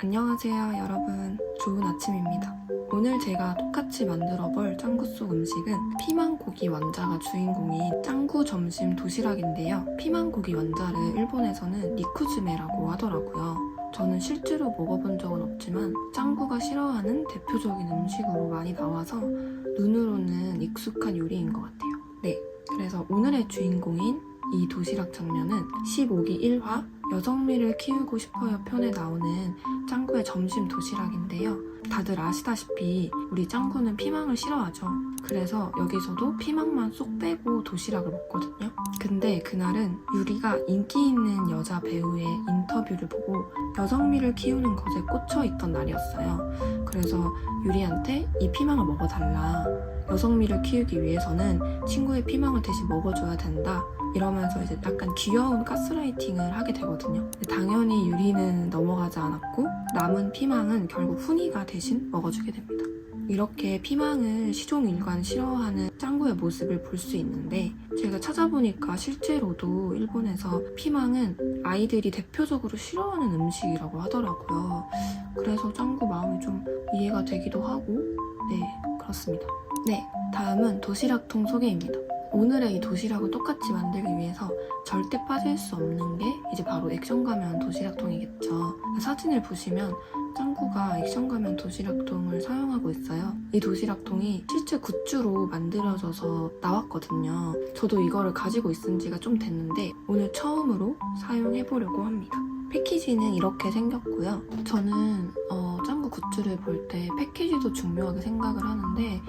안녕하세요 여러분, 좋은 아침입니다. 오늘 제가 똑같이 만들어 볼 짱구 속 음식은 피망고기 완자가 주인공인 짱구 점심 도시락인데요. 피망고기 완자를 일본에서는 니쿠즈메라고 하더라고요. 저는 실제로 먹어본 적은 없지만 짱구가 싫어하는 대표적인 음식으로 많이 나와서 눈으로는 익숙한 요리인 것 같아요. 네, 그래서 오늘의 주인공인 이 도시락 장면은 15기 1화 여성미를 키우고 싶어요 편에 나오는 짱구의 점심 도시락인데요. 다들 아시다시피 우리 짱구는 피망을 싫어하죠. 그래서 여기서도 피망만 쏙 빼고 도시락을 먹거든요. 근데 그날은 유리가 인기 있는 여자 배우의 인터뷰를 보고 여성미를 키우는 것에 꽂혀 있던 날이었어요. 그래서 유리한테 이 피망을 먹어달라. 여성미를 키우기 위해서는 친구의 피망을 대신 먹어줘야 된다. 이러면서 이제 약간 귀여운 가스라이팅을 하게 되거든요. 당연히 유리는 넘어가지 않았고 남은 피망은 결국 훈이가 대신 먹어주게 됩니다. 이렇게 피망을 시종일관 싫어하는 짱구의 모습을 볼 수 있는데 제가 찾아보니까 실제로도 일본에서 피망은 아이들이 대표적으로 싫어하는 음식이라고 하더라고요. 그래서 짱구 마음이 좀 이해가 되기도 하고 네, 그렇습니다. 네, 다음은 도시락통 소개입니다. 오늘의 이 도시락을 똑같이 만들기 위해서 절대 빠질 수 없는 게 이제 바로 액션 가면 도시락통이겠죠. 사진을 보시면 짱구가 액션 가면 도시락통을 사용하고 있어요. 이 도시락통이 실제 굿즈로 만들어져서 나왔거든요. 저도 이거를 가지고 있은 지가 좀 됐는데 오늘 처음으로 사용해보려고 합니다. 패키지는 이렇게 생겼고요. 저는 짱구 굿즈를 볼 때 패키지도 중요하게 생각을 하는데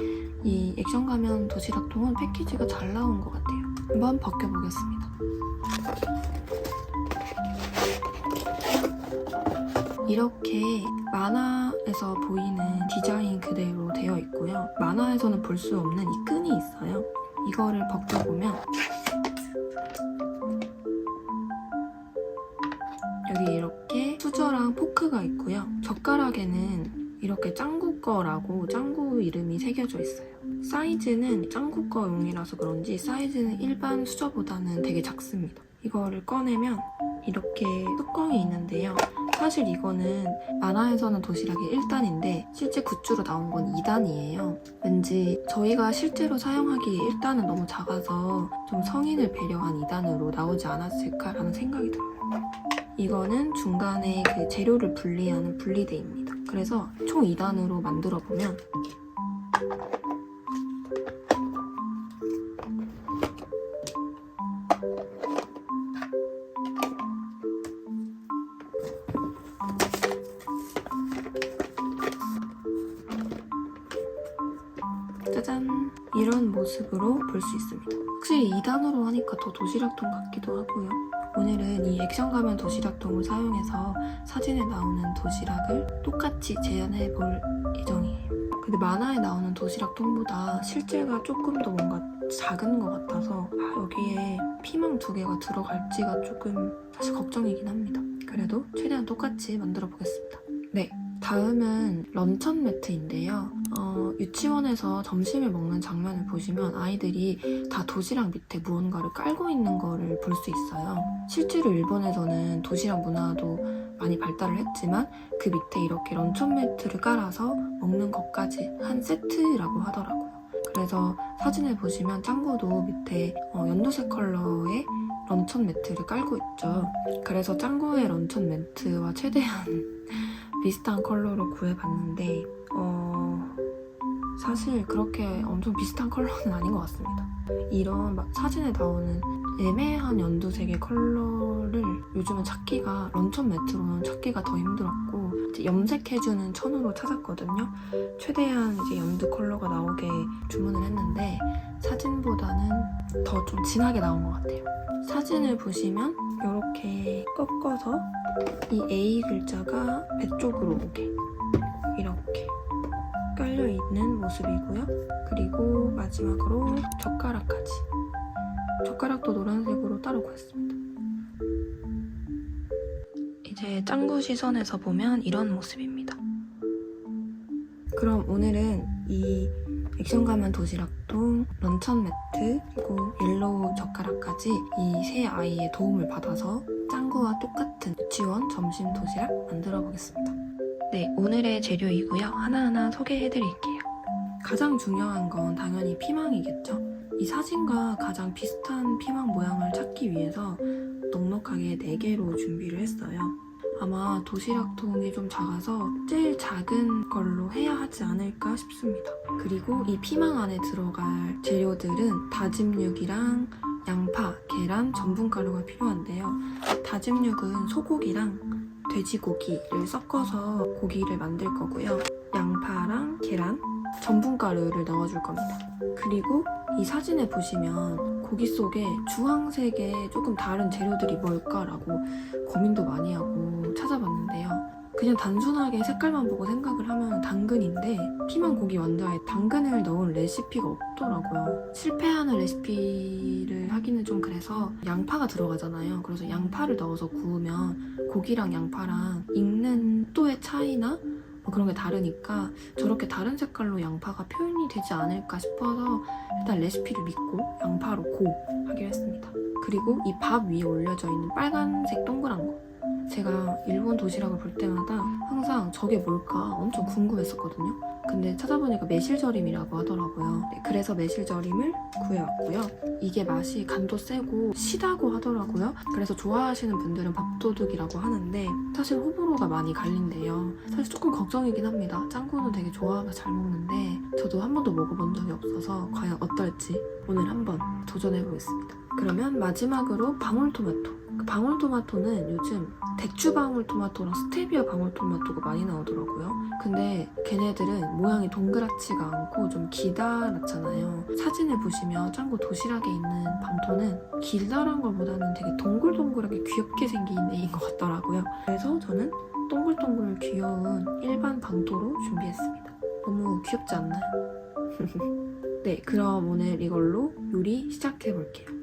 이 액션 가면 도시락통은 패키지가 잘 나온 것 같아요. 한번 벗겨보겠습니다. 이렇게 만화에서 보이는 디자인 그대로 되어 있고요. 만화에서는 볼 수 없는 이 끈이 있어요. 이거를 벗겨보면 여기 이렇게 수저랑 포크가 있고요. 젓가락에는 이렇게 짱구 거라고 짱구 이름이 새겨져 있어요. 사이즈는 짱구 거용이라서 그런지 사이즈는 일반 수저보다는 되게 작습니다. 이거를 꺼내면 이렇게 뚜껑이 있는데요. 사실 이거는 만화에서는 도시락이 1단인데 실제 굿즈로 나온 건 2단이에요. 왠지 저희가 실제로 사용하기에 1단은 너무 작아서 좀 성인을 배려한 2단으로 나오지 않았을까라는 생각이 들어요. 이거는 중간에 그 재료를 분리하는 분리대입니다. 그래서 총 2단으로 만들어보면 짜잔! 이런 모습으로 볼 수 있습니다. 확실히 2단으로 하니까 더 도시락통 같기도 하고요. 오늘은 이 액션 가면 도시락통을 사용해서 사진에 나오는 도시락을 똑같이 재현해볼 예정이에요. 근데 만화에 나오는 도시락통보다 실제가 조금 더 뭔가 작은 것 같아서 여기에 피망 2개가 들어갈지가 조금 사실 걱정이긴 합니다. 그래도 최대한 똑같이 만들어 보겠습니다. 네, 다음은 런천 매트인데요. 유치원에서 점심을 먹는 장면을 보시면 아이들이 다 도시락 밑에 무언가를 깔고 있는 거를 볼 수 있어요. 실제로 일본에서는 도시락 문화도 많이 발달을 했지만 그 밑에 이렇게 런천 매트를 깔아서 먹는 것까지 한 세트라고 하더라고요. 그래서 사진을 보시면 짱구도 밑에 연두색 컬러의 런천 매트를 깔고 있죠. 그래서 짱구의 런천 매트와 최대한 비슷한 컬러로 구해봤는데 사실 그렇게 엄청 비슷한 컬러는 아닌 것 같습니다. 이런 사진에 나오는 애매한 연두색의 컬러를 요즘은 찾기가 런천 매트로는 찾기가 더 힘들었고 이제 염색해주는 천으로 찾았거든요. 최대한 이제 연두 컬러가 나오게 주문을 했는데 사진보다는 더 좀 진하게 나온 것 같아요. 사진을 보시면 이렇게 꺾어서 이 A 글자가 배 쪽으로 오게 이렇게 깔려있는 모습이고요. 그리고 마지막으로 젓가락까지. 젓가락도 노란색으로 따로 구했습니다. 이제 짱구 시선에서 보면 이런 모습입니다. 그럼 오늘은 이 액션 가면 도시락통, 런천 매트, 그리고 옐로우 젓가락까지 이 세 아이의 도움을 받아서 짱구와 똑같은 유치원 점심 도시락 만들어 보겠습니다. 네, 오늘의 재료이고요. 하나하나 소개해드릴게요. 가장 중요한 건 당연히 피망이겠죠. 이 사진과 가장 비슷한 피망 모양을 찾기 위해서 넉넉하게 4개로 준비를 했어요. 아마 도시락통이 좀 작아서 제일 작은 걸로 해야 하지 않을까 싶습니다. 그리고 이 피망 안에 들어갈 재료들은 다짐 육이랑 양파, 계란, 전분가루가 필요한데요. 다짐 육은 소고기랑 돼지고기를 섞어서 고기를 만들 거고요. 양파랑 계란, 전분가루를 넣어줄 겁니다. 그리고 이 사진에 보시면 고기 속에 주황색의 조금 다른 재료들이 뭘까라고 고민도 많이 하고 찾아봤는데요. 그냥 단순하게 색깔만 보고 생각을 하면 당근인데 피망 고기 완자에 당근을 넣은 레시피가 없더라고요. 실패하는 레시피를 하기는 좀 그래서 양파가 들어가잖아요. 그래서 양파를 넣어서 구우면 고기랑 양파랑 익는 속도의 차이나 뭐 그런 게 다르니까 저렇게 다른 색깔로 양파가 표현이 되지 않을까 싶어서 일단 레시피를 믿고 양파로 고 하기로 했습니다. 그리고 이 밥 위에 올려져 있는 빨간색 동그란 거, 제가 일본 도시락을 볼 때마다 항상 저게 뭘까 엄청 궁금했었거든요. 근데 찾아보니까 매실절임이라고 하더라고요. 네, 그래서 매실절임을 구해왔고요. 이게 맛이 간도 세고 시다고 하더라고요. 그래서 좋아하시는 분들은 밥도둑이라고 하는데 사실 호불호가 많이 갈린대요. 사실 조금 걱정이긴 합니다. 짱구는 되게 좋아하면서 잘 먹는데 저도 한 번도 먹어본 적이 없어서 과연 어떨지 오늘 한번 도전해보겠습니다. 그러면 마지막으로 방울토마토. 그 방울토마토는 요즘 대추 방울토마토랑 스테비아 방울토마토가 많이 나오더라고요. 근데 걔네들은 모양이 동그랗지가 않고 좀 기다랗잖아요. 사진을 보시면 짱구 도시락에 있는 방토는 길다란 것보다는 되게 동글동글하게 귀엽게 생긴 애인 것 같더라고요. 그래서 저는 동글동글 귀여운 일반 방토로 준비했습니다. 너무 귀엽지 않나요? 네, 그럼 오늘 이걸로 요리 시작해볼게요.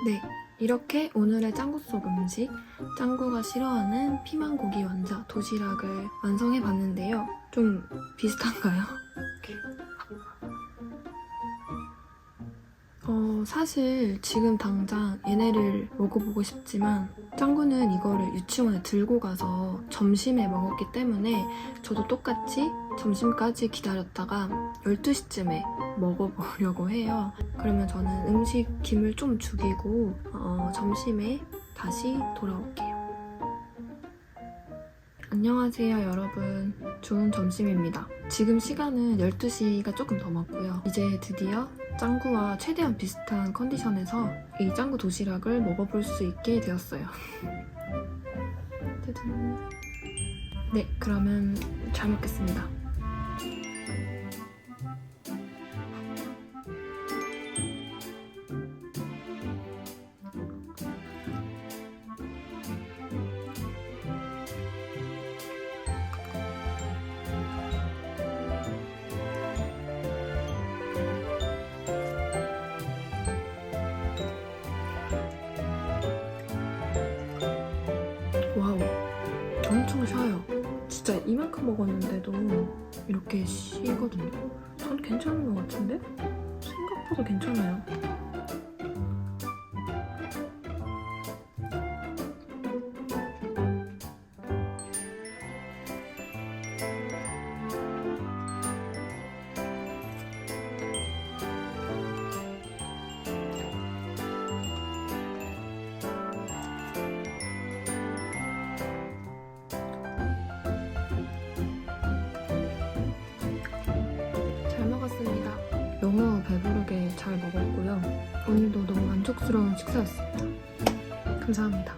네, 이렇게 오늘의 짱구 속 음식, 짱구가 싫어하는 피망고기 완자 도시락을 완성해봤는데요. 좀 비슷한가요? 사실 지금 당장 얘네를 먹어보고 싶지만 짱구는 이거를 유치원에 들고 가서 점심에 먹었기 때문에 저도 똑같이 점심까지 기다렸다가 12시쯤에 먹어보려고 해요. 그러면 저는 음식 김을 좀 죽이고 점심에 다시 돌아올게요. 안녕하세요 여러분, 좋은 점심입니다. 지금 시간은 12시가 조금 넘었고요. 이제 드디어 짱구와 최대한 비슷한 컨디션에서 이 짱구 도시락을 먹어볼 수 있게 되었어요. 짜잔. 네, 그러면 잘 먹겠습니다. 와우, 엄청 셔요. 진짜 이만큼 먹었는데도 이렇게 쉬거든요. 전 괜찮은 것 같은데? 생각보다 괜찮아요. 잘 먹었습니다. 너무 배부르게 잘 먹었고요. 오늘도 너무 만족스러운 식사였습니다. 감사합니다.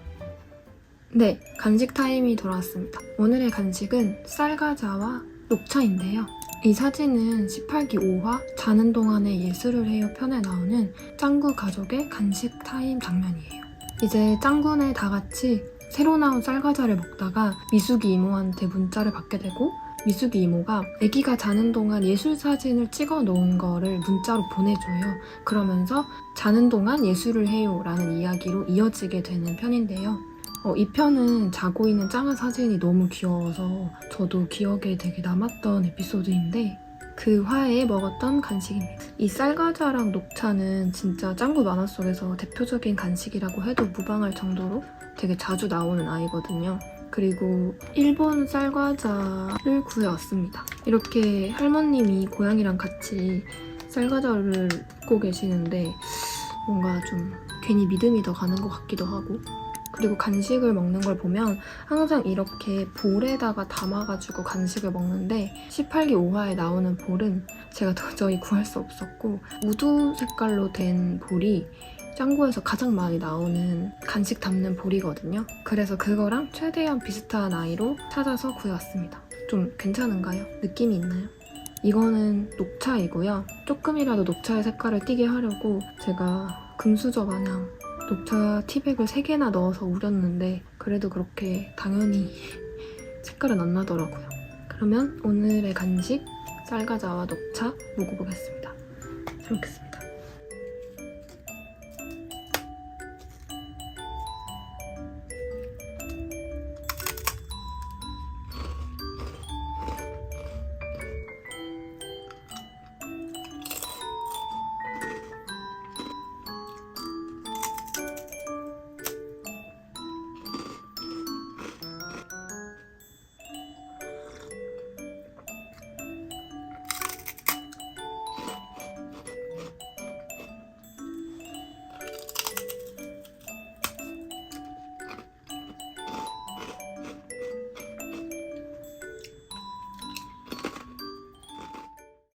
네, 간식 타임이 돌아왔습니다. 오늘의 간식은 쌀과자와 녹차인데요. 이 사진은 18기 5화 자는 동안에 예술을 해요 편에 나오는 짱구 가족의 간식 타임 장면이에요. 이제 짱구네 다 같이 새로 나온 쌀과자를 먹다가 미숙이 이모한테 문자를 받게 되고, 미숙이 이모가 아기가 자는 동안 예술 사진을 찍어 놓은 거를 문자로 보내줘요. 그러면서 자는 동안 예술을 해요 라는 이야기로 이어지게 되는 편인데요. 이 편은 자고 있는 짱아 사진이 너무 귀여워서 저도 기억에 되게 남았던 에피소드인데, 그 화에 먹었던 간식입니다. 이 쌀과자랑 녹차는 진짜 짱구 만화 속에서 대표적인 간식이라고 해도 무방할 정도로 되게 자주 나오는 아이거든요. 그리고 일본 쌀과자를 구해왔습니다. 이렇게 할머님이 고양이랑 같이 쌀과자를 굽고 계시는데 뭔가 좀 괜히 믿음이 더 가는 것 같기도 하고, 그리고 간식을 먹는 걸 보면 항상 이렇게 볼에다가 담아가지고 간식을 먹는데 18기 5화에 나오는 볼은 제가 도저히 구할 수 없었고, 우두 색깔로 된 볼이 짱구에서 가장 많이 나오는 간식 담는 볼이거든요. 그래서 그거랑 최대한 비슷한 아이로 찾아서 구해왔습니다. 좀 괜찮은가요? 느낌이 있나요? 이거는 녹차이고요. 조금이라도 녹차의 색깔을 띠게 하려고 제가 금수저 마냥 녹차 티백을 3개나 넣어서 우렸는데 그래도 그렇게 당연히 색깔은 안 나더라고요. 그러면 오늘의 간식 쌀과자와 녹차 먹어보겠습니다. 잘 먹겠습니다.